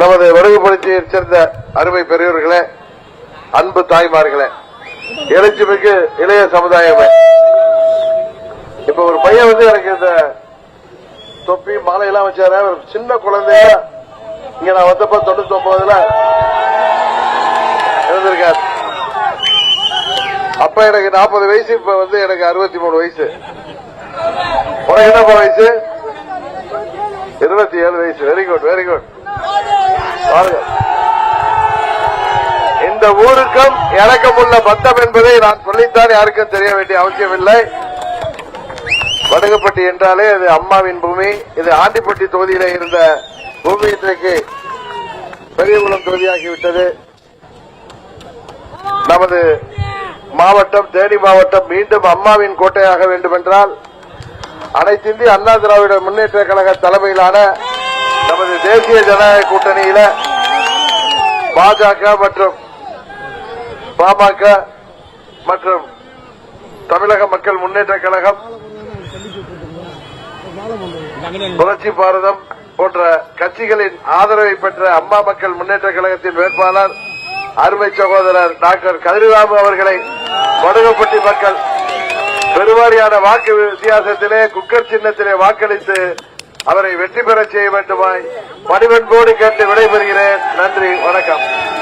நமது வடுகுபுரட்சியைச் சேர்ந்த அருமை பெரியவர்களே, அன்பு தாய்மார்களே, எழுச்சிமிகு இளைய சமுதாயமே, இப்ப ஒரு பையன் எனக்கு இந்த தொப்பி மாலையெல்லாம் வச்சாரு. ஒரு சின்ன குழந்தைய இங்க நான் வந்தப்ப 99ல இருந்திருக்காரு. அப்ப எனக்கு 40 வயசு, இப்ப எனக்கு 63 வயசு. உனக்கு என்ன வயசு? 27 வயசு. Very good, very good. இந்த ஊருக்கும் எனக்கும் உள்ள பந்தம் என்பதை நான் சொல்லித்தான் யாருக்கும் தெரிய வேண்டிய அவசியமில்லை. வடுகுப்பட்டி என்றாலே இது அம்மாவின் பூமி. இது ஆண்டிப்பட்டி தொகுதியில இருந்த பூமி இன்றைக்கு பெரியகுளம் தொகுதியாகிவிட்டது. நமது மாவட்டம், தேனி மாவட்டம் மீண்டும் அம்மாவின் கோட்டையாக வேண்டும் என்றால் அனைத்து இந்திய அண்ணா திராவிட முன்னேற்ற கழக தலைமையிலான நமது தேசிய ஜனநாயக கூட்டணியில பாஜக மற்றும் பாமக மற்றும் தமிழக மக்கள் முன்னேற்ற கழகம், புரட்சி பாரதம் போன்ற கட்சிகளின் ஆதரவை பெற்ற அம்மா மக்கள் முன்னேற்ற கழகத்தின் வேட்பாளர் அருமை சகோதரர் டாக்டர் கதிர்ராமு அவர்களை வடுகுப்பட்டி மக்கள் பெருவாரியான வாக்கு வித்தியாசத்திலே குக்கர் சின்னத்திலே வாக்களித்து அவரை வெற்றி பெற செய்ய வேண்டுமாய் பணிவன்போடு கேட்டு விடைபெறுகிறேன். நன்றி, வணக்கம்.